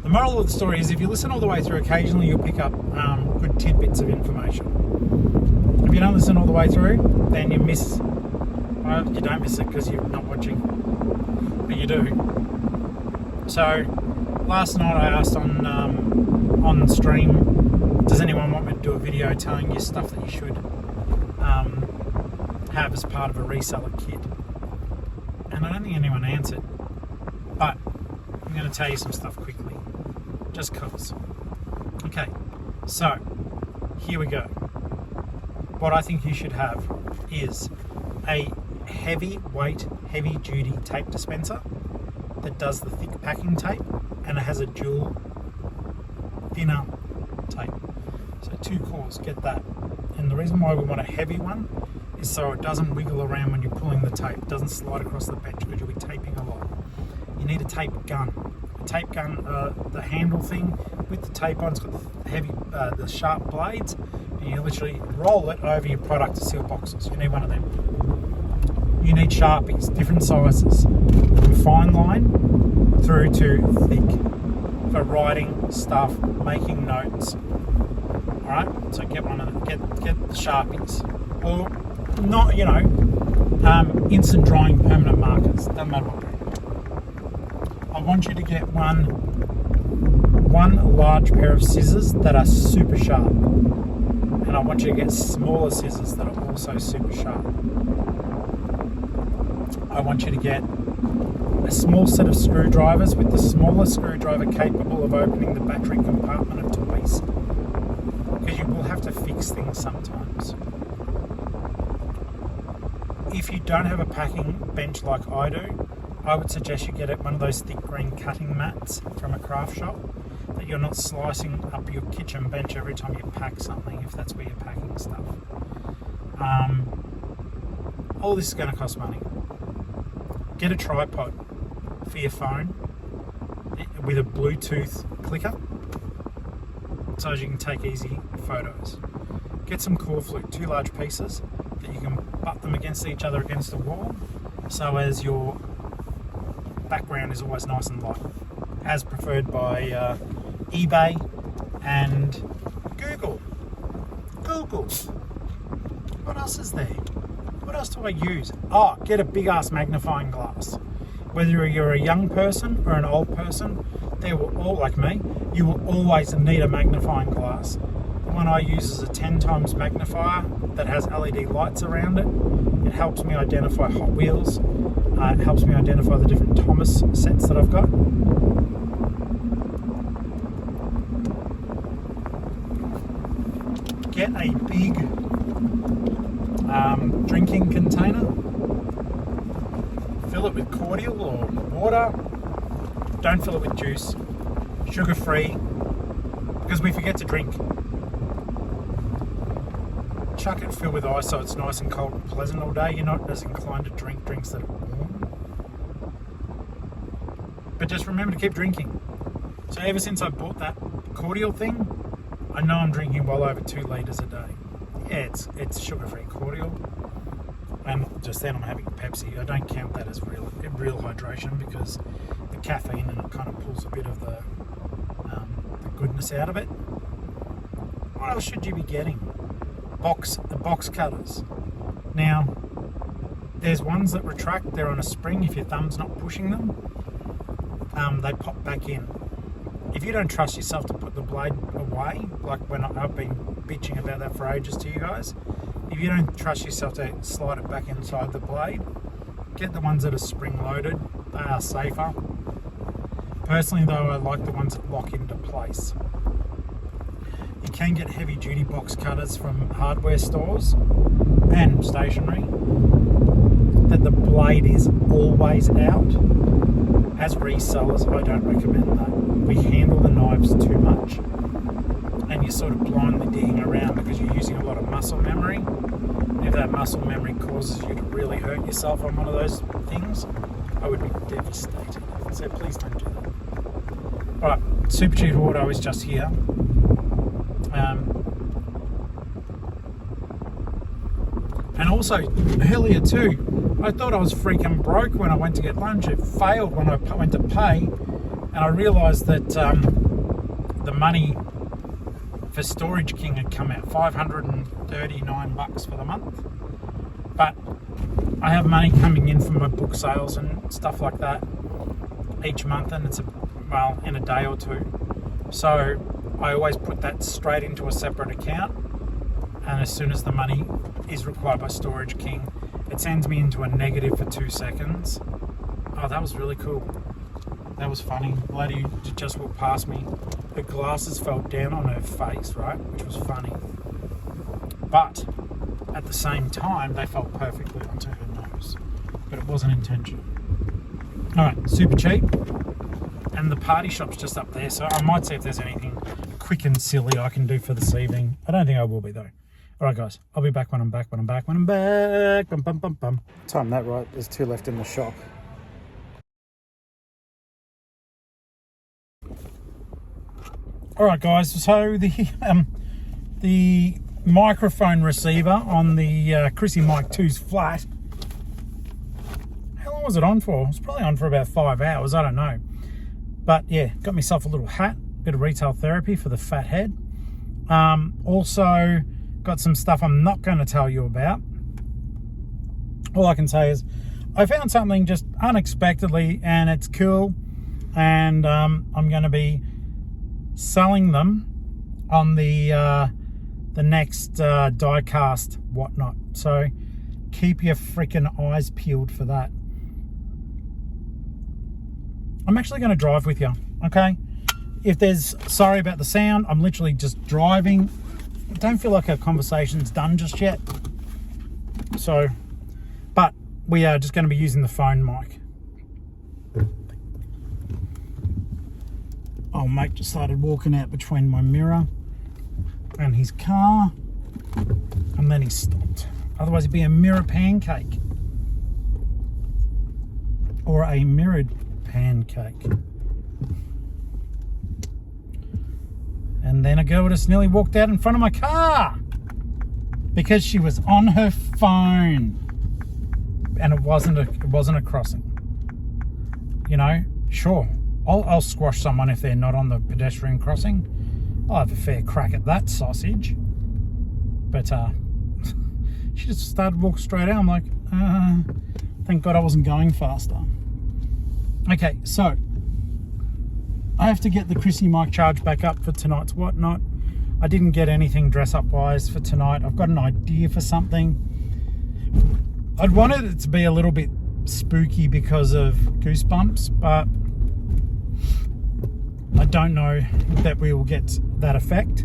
the moral of the story is if you listen all the way through, occasionally you'll pick up good tidbits of information. If you don't listen all the way through, then you miss. Well, you don't miss it because you're not watching, but you do. So last night I asked on stream, does anyone want me to do a video telling you stuff that you should have as part of a reseller kit? And I don't think anyone answered, but I'm going to tell you some stuff quickly, just cause. Okay, so here we go. What I think you should have is a heavyweight, heavy-duty tape dispenser that does the thick packing tape, and it has a dual thinner tape. So 2 cores, get that. And the reason why we want a heavy one is so it doesn't wiggle around when you're pulling the tape. It doesn't slide across the bench because you'll be taping a lot. You need a tape gun. A tape gun, the handle thing with the tape on, it's got the heavy, the sharp blades, and you literally roll it over your product to seal boxes. You need one of them. You need Sharpies, different sizes, from fine line through to thick, for writing stuff, making notes. All right, so get one of them. Get the Sharpies, or not, you know, instant drawing permanent markers. Doesn't matter what brand. I want you to get one large pair of scissors that are super sharp, and I want you to get smaller scissors that are also super sharp. I want you to get a small set of screwdrivers with the smallest screwdriver capable of opening the battery compartment of toys, because you will have to fix things sometimes. If you don't have a packing bench like I do, I would suggest you get one of those thick green cutting mats from a craft shop, that you're not slicing up your kitchen bench every time you pack something, if that's where you're packing stuff. all this is going to cost money. Get a tripod for your phone with a Bluetooth clicker so as you can take easy photos. Get some core flute, 2 large pieces that you can butt them against each other against the wall, so as your background is always nice and light, as preferred by eBay and Google. What else is there? What else do I use? Oh, get a big ass magnifying glass. Whether you're a young person or an old person, they will all, like me, you will always need a magnifying glass. The one I use is a 10 times magnifier that has LED lights around it. It helps me identify Hot Wheels. It helps me identify the different Thomas sets that I've got. Get a big drinking container. Fill it with cordial or water. Don't fill it with juice. Sugar free, because we forget to drink. Chuck it filled with ice so it's nice and cold and pleasant all day. You're not as inclined to drink drinks that are warm. But just remember to keep drinking. So ever since I bought that cordial thing, I know I'm drinking well over 2 litres a day. Yeah, it's sugar-free cordial. And just then I'm having Pepsi. I don't count that as real hydration, because the caffeine in it kind of pulls a bit of the goodness out of it. What else should you be getting? The box cutters. Now, there's ones that retract. They're on a spring. If your thumb's not pushing them, they pop back in. If you don't trust yourself to put the blade away, like when I've been bitching about that for ages to you guys, if you don't trust yourself to slide it back inside the blade, get the ones that are spring loaded. They are safer. Personally though, I like the ones that lock into place. You can get heavy duty box cutters from hardware stores and stationery that the blade is always out. As resellers, I don't recommend that. We handle the knives too much, and you're sort of blindly digging around because you're using a lot of muscle memory. And if that muscle memory causes you to really hurt yourself on one of those things, I would be devastated. So please don't do that. Alright, Super Cheap Auto is just here. And also, earlier too, I thought I was freaking broke when I went to get lunch. It failed when I went to pay, and I realised that the money for Storage King had come out, $539 for the month. But I have money coming in from my book sales and stuff like that each month, and it's in a day or two. So I always put that straight into a separate account, and as soon as the money is required by Storage King, it sends me into a negative for 2 seconds. Oh, that was really cool. That was funny. The lady just walked past me. Her glasses fell down on her face, right? Which was funny. But at the same time, they fell perfectly onto her nose. But it wasn't intentional. Alright, super cheap. And the party shop's just up there, so I might see if there's anything quick and silly I can do for this evening. I don't think I will be though. Alright guys, I'll be back when I'm back. Bum, bum, bum. Time that right, there's 2 left in the shop. Alright guys, so the microphone receiver on the Chrissy Mic 2's flat, how long was it on for? It was probably on for about 5 hours, I don't know. But yeah, got myself a little hat, bit of retail therapy for the fat head. Also got some stuff I'm not going to tell you about. All I can say is I found something just unexpectedly, and it's cool, and I'm going to be selling them on the next diecast whatnot. So keep your freaking eyes peeled for that. I'm actually going to drive with you, okay? If there's, sorry about the sound, I'm literally just driving. I don't feel like our conversation's done just yet. So, but we are just going to be using the phone mic. Oh, mate just started walking out between my mirror and his car, and then he stopped. Otherwise, it'd be a mirror pancake. or a mirrored pancake. And then a girl just nearly walked out in front of my car because she was on her phone, and it wasn't a crossing. You know, sure, I'll squash someone if they're not on the pedestrian crossing. I'll have a fair crack at that sausage. But she just started walking straight out. I'm like, thank God I wasn't going faster. Okay, so I have to get the Chrissy mic charge back up for tonight's whatnot. I didn't get anything dress up wise for tonight. I've got an idea for something. I'd wanted it to be a little bit spooky because of Goosebumps, but I don't know that we will get that effect.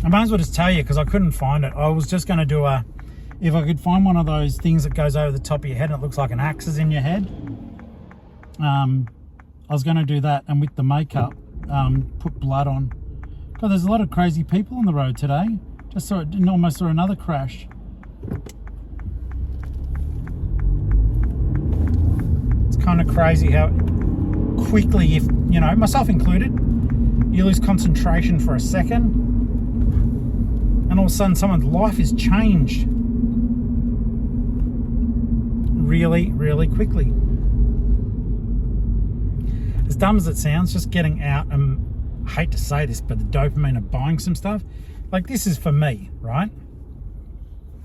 I might as well just tell you because I couldn't find it. I was just going to do if I could find one of those things that goes over the top of your head and it looks like an axe is in your head. I was going to do that, and with the makeup, put blood on. God, there's a lot of crazy people on the road today. Just almost saw another crash. It's kind of crazy how quickly, if you know, myself included, you lose concentration for a second, and all of a sudden someone's life is changed really, really quickly. As dumb as it sounds, just getting out, and I hate to say this, but the dopamine of buying some stuff, like this is for me, right?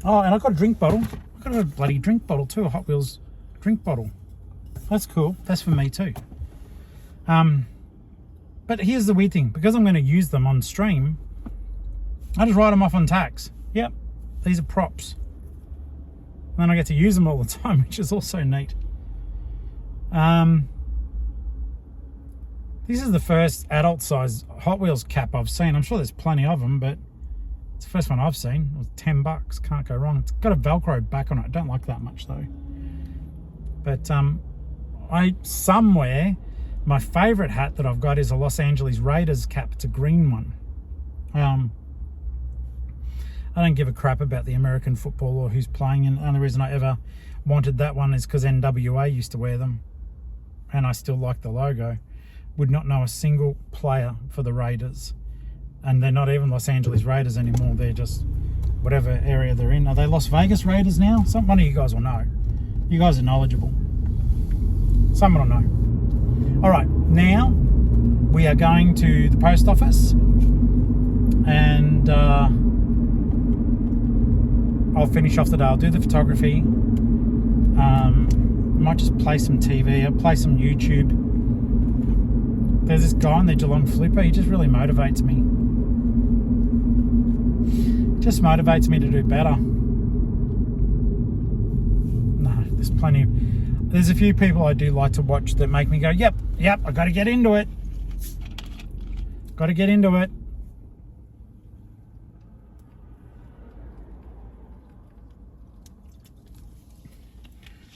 Oh, and I got a drink bottle. I got a bloody drink bottle too, a Hot Wheels drink bottle. That's cool. That's for me too. But here's the weird thing, because I'm going to use them on stream, I just write them off on tax. Yep, these are props. And then I get to use them all the time, which is also neat. This is the first adult size Hot Wheels cap I've seen. I'm sure there's plenty of them, but it's the first one I've seen. It was $10, can't go wrong. It's got a Velcro back on it. I don't like that much though. But my favorite hat that I've got is a Los Angeles Raiders cap. It's a green one. I don't give a crap about the American football or who's playing, and the only reason I ever wanted that one is because NWA used to wear them, and I still like the logo. Would not know a single player for the Raiders, and they're not even Los Angeles Raiders anymore. They're just whatever area they're in. Are they Las Vegas Raiders now? One of you guys will know. You guys are knowledgeable. Someone will know. All right, now we are going to the post office, and I'll finish off the day. I'll do the photography. Might just play some TV. I'll play some YouTube. There's this guy in the Geelong-Flipper. He just really motivates me. Just motivates me to do better. No, there's plenty. There's a few people I do like to watch that make me go, yep, I got to get into it. Got to get into it.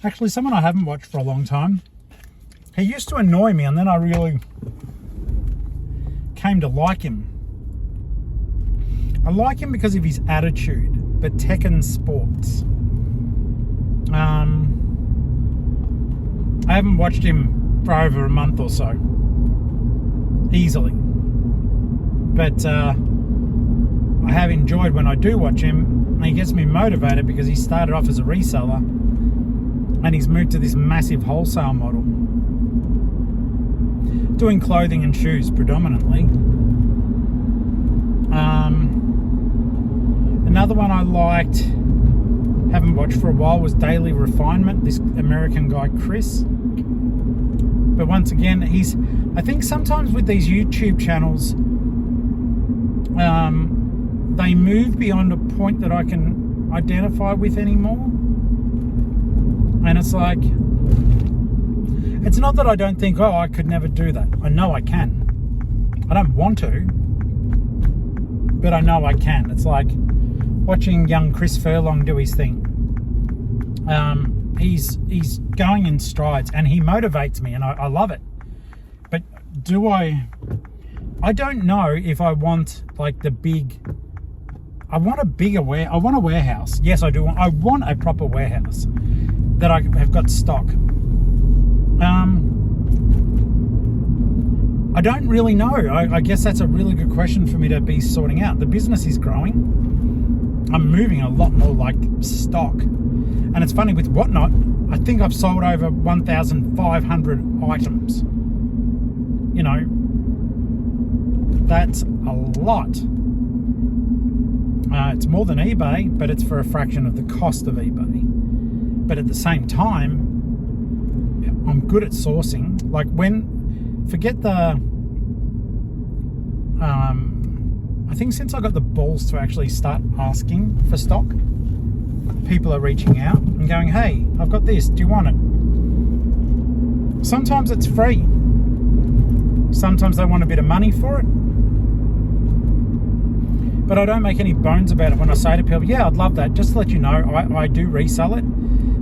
Actually, someone I haven't watched for a long time. He used to annoy me, and then I really came to like him. I like him because of his attitude, but Tekken Sports. I haven't watched him for over a month or so. Easily. But I have enjoyed when I do watch him, and he gets me motivated because he started off as a reseller, and he's moved to this massive wholesale model. Doing clothing and shoes predominantly. Another one I liked, haven't watched for a while, was Daily Refinement, this American guy Chris. But once again, I think sometimes with these YouTube channels, they move beyond a point that I can identify with anymore. And it's like, it's not that I don't think, I could never do that. I know I can. I don't want to, but I know I can. It's like watching young Chris Furlong do his thing. He's going in strides, and he motivates me, and I love it. But I don't know if I want like the big I want a bigger I want a warehouse. Yes, I do. I want a proper warehouse that I have got stock. I don't really know. I guess that's a really good question for me to be sorting out. The business is growing. I'm moving a lot more like stock. And it's funny with Whatnot, I think I've sold over 1,500 items. You know, that's a lot. It's more than eBay, but it's for a fraction of the cost of eBay. But at the same time, I'm good at sourcing. Like forget the, I think since I got the balls to actually start asking for stock, people are reaching out and going, hey, I've got this, do you want it? Sometimes it's free. Sometimes they want a bit of money for it. But I don't make any bones about it when I say to people, yeah, I'd love that. Just to let you know, I do resell it.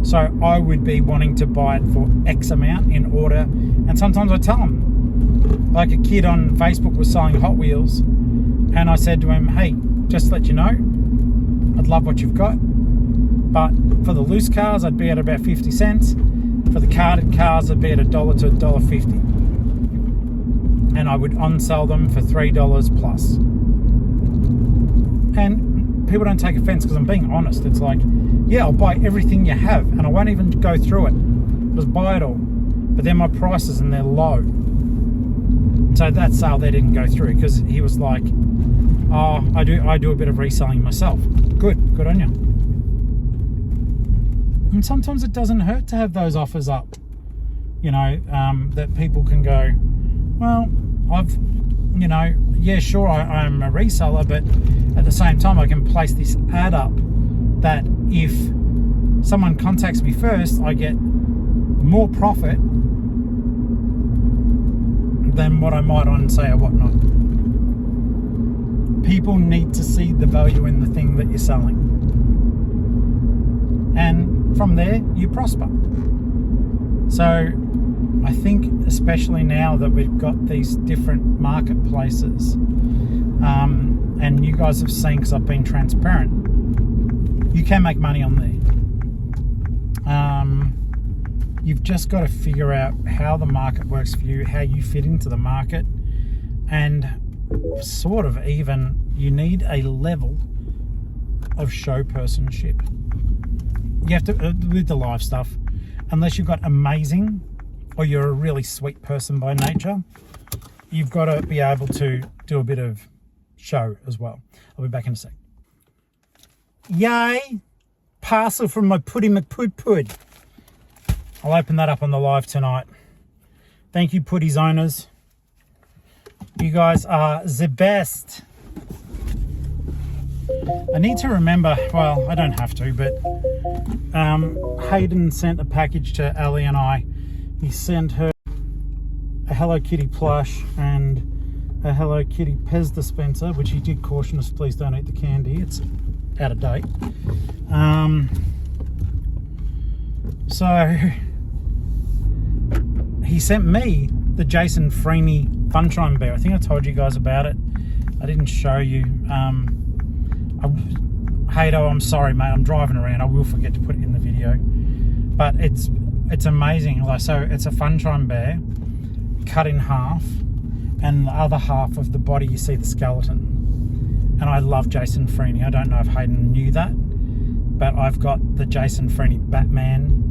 So I would be wanting to buy it for X amount in order. And sometimes I tell them, like a kid on Facebook was selling Hot Wheels. And I said to him, hey, just to let you know, I'd love what you've got. But for the loose cars, I'd be at about 50 cents. For the carded cars, I'd be at $1 to $1.50. And I would on-sell them for $3 plus. And people don't take offense because I'm being honest. It's like, yeah, I'll buy everything you have and I won't even go through it. Just buy it all. But then my prices and they're low. So that sale they didn't go through because he was like, oh, I do a bit of reselling myself. Good on you. And sometimes it doesn't hurt to have those offers up, you know, that people can go, well, yeah, sure, I'm a reseller, but at the same time, I can place this ad up that if someone contacts me first, I get more profit than what I might on, say, a Whatnot. People need to see the value in the thing that you're selling. And from there, you prosper. So I think especially now that we've got these different marketplaces, and you guys have seen, because I've been transparent, you can make money on there. You've just got to figure out how the market works for you, how you fit into the market, and sort of even you need a level of show personship. You have to, with the live stuff, unless you've got amazing or you're a really sweet person by nature, you've got to be able to do a bit of show as well. I'll be back in a sec. Yay! Parcel from my Puddy McPud. I'll open that up on the live tonight. Thank you, Puddy's owners. You guys are the best. I need to remember, well, I don't have to, but Hayden sent a package to Ali and I. He sent her a Hello Kitty plush and a Hello Kitty Pez dispenser, which he did caution us, please don't eat the candy, it's out of date. So he sent me the Jason Freeney Funshine Bear. I think I told you guys about it. I didn't show you. Haydo, I'm sorry, mate. I'm driving around. I will forget to put it in the video. But it's amazing. Like, so it's a Funshine Bear cut in half, and the other half of the body you see the skeleton. And I love Jason Freeney. I don't know if Hayden knew that, but I've got the Jason Freeney Batman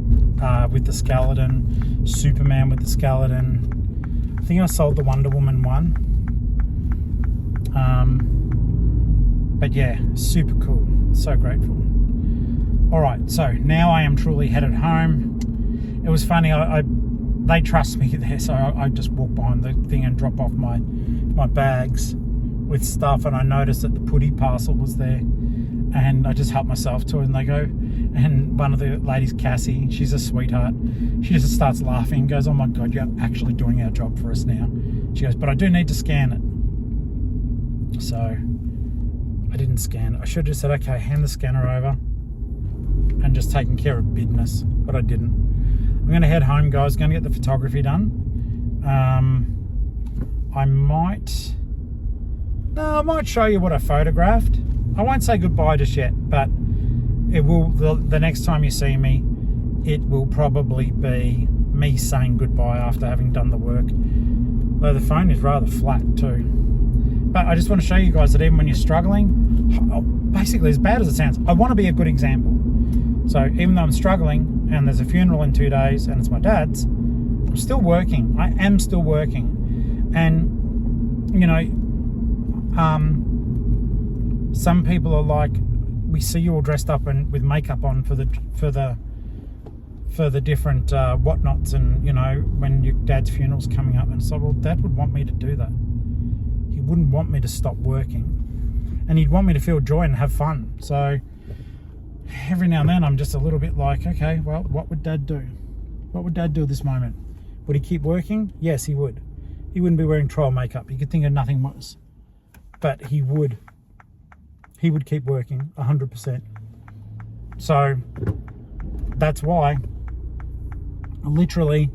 with the skeleton, Superman with the skeleton. I think I sold the Wonder Woman one. But yeah, super cool. So grateful. All right, so now I am truly headed home. It was funny, they trust me there, so I just walk behind the thing and drop off my bags with stuff, and I noticed that the Puddy parcel was there, and I just helped myself to it, and they go, and one of the ladies, Cassie, she's a sweetheart, she just starts laughing and goes, oh my God, you're actually doing our job for us now. She goes, but I do need to scan it. So I didn't scan it. I should have just said, okay, hand the scanner over and just taken care of business, but I didn't. I'm going to head home, guys. Going to get the photography done. I might show you what I photographed. I won't say goodbye just yet, but it will. The next time you see me, it will probably be me saying goodbye after having done the work. Though the phone is rather flat too. But I just want to show you guys that even when you're struggling, basically as bad as it sounds, I want to be a good example. So even though I'm struggling and there's a funeral in 2 days and it's my dad's, I'm still working. I am still working. And, you know, some people are like, we see you all dressed up and with makeup on for the different whatnots, and you know, when your dad's funeral's coming up, and so, well, Dad would want me to do that. He wouldn't want me to stop working, and he'd want me to feel joy and have fun. So every now and then I'm just a little bit like, okay, well, what would Dad do? What would Dad do at this moment? Would he keep working? Yes, he would. He wouldn't be wearing trial makeup. You could think of nothing worse, but he would keep working 100%. So that's why literally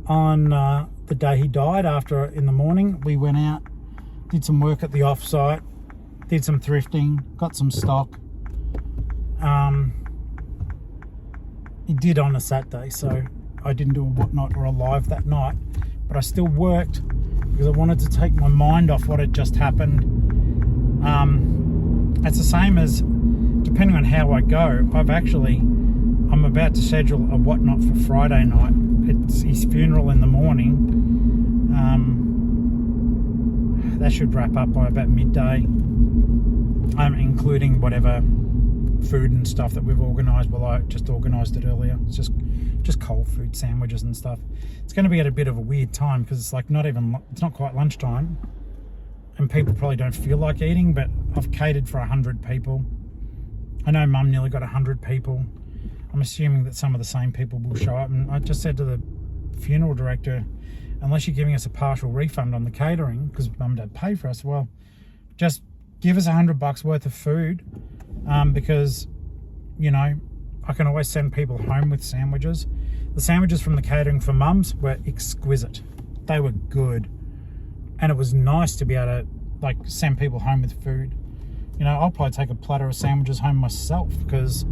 on the day he died, after in the morning, we went out, did some work at the offsite, did some thrifting, got some stock. He did on a Saturday, so I didn't do a whatnot or a live that night, but I still worked because I wanted to take my mind off what had just happened. It's the same as, depending on how I go, I'm about to schedule a whatnot for Friday night. It's his funeral in the morning. That should wrap up by about midday. I'm including whatever food and stuff that we've organised. Well, I just organised it earlier. It's just cold food, sandwiches and stuff. It's going to be at a bit of a weird time because it's like it's not quite lunchtime, and people probably don't feel like eating. But I've catered for 100 people. I know Mum nearly got 100 people. I'm assuming that some of the same people will show up, and I just said to the funeral director, unless you're giving us a partial refund on the catering, because Mum and Dad pay for us, well, just give us $100 worth of food, because, you know, I can always send people home with sandwiches. The sandwiches from the catering for Mum's were exquisite. They were good, and it was nice to be able to like send people home with food. You know, I'll probably take a platter of sandwiches home myself because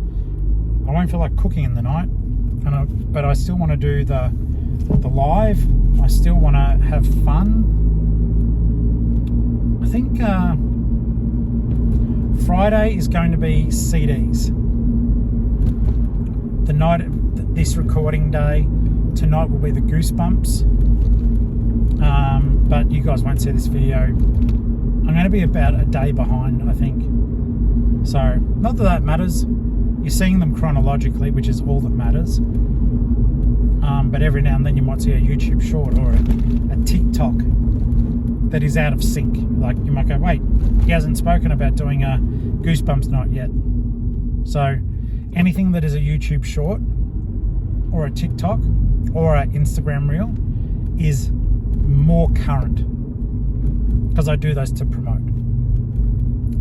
I won't feel like cooking in the night, but I still want to do the live. I still want to have fun. I think Friday is going to be CDs. The night, this recording day, tonight will be the Goosebumps. But you guys won't see this video. I'm going to be about a day behind, I think. So, not that that matters. You're seeing them chronologically, which is all that matters. But every now and then you might see a YouTube short or a TikTok that is out of sync. Like, you might go, wait, he hasn't spoken about doing a Goosebumps night yet. So anything that is a YouTube short or a TikTok or an Instagram reel is more current, because I do those to promote.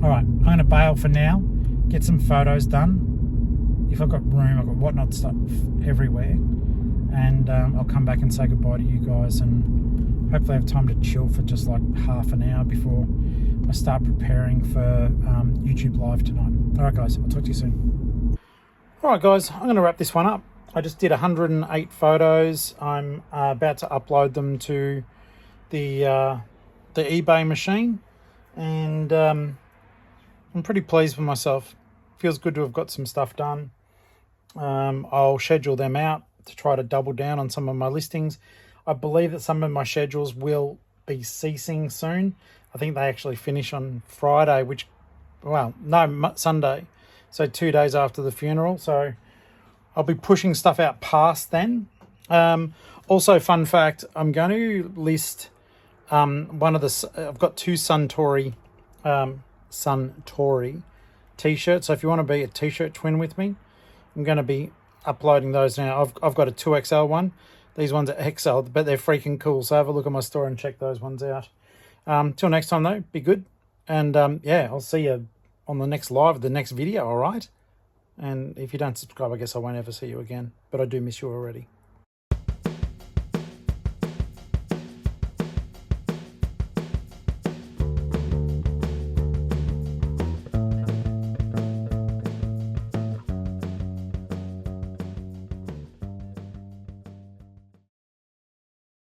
All right, I'm going to bail for now, get some photos done. If I've got room, I've got whatnot stuff everywhere. And I'll come back and say goodbye to you guys, and hopefully have time to chill for just like half an hour before I start preparing for YouTube Live tonight. All right, guys, I'll talk to you soon. All right, guys, I'm going to wrap this one up. I just did 108 photos. I'm about to upload them to the eBay machine, and I'm pretty pleased with myself. Feels good to have got some stuff done. I'll schedule them out to try to double down on some of my listings. I believe that some of my schedules will be ceasing soon. I think they actually finish on Friday, Sunday. So 2 days after the funeral. So I'll be pushing stuff out past then. Also, fun fact, I'm going to list I've got two Suntory t-shirts. So if you want to be a t-shirt twin with me, I'm going to be uploading those now. I've got a 2XL one. These ones are XL, but they're freaking cool. So have a look at my store and check those ones out. Till next time though, be good. And I'll see you on the next live, the next video, all right? And if you don't subscribe, I guess I won't ever see you again. But I do miss you already.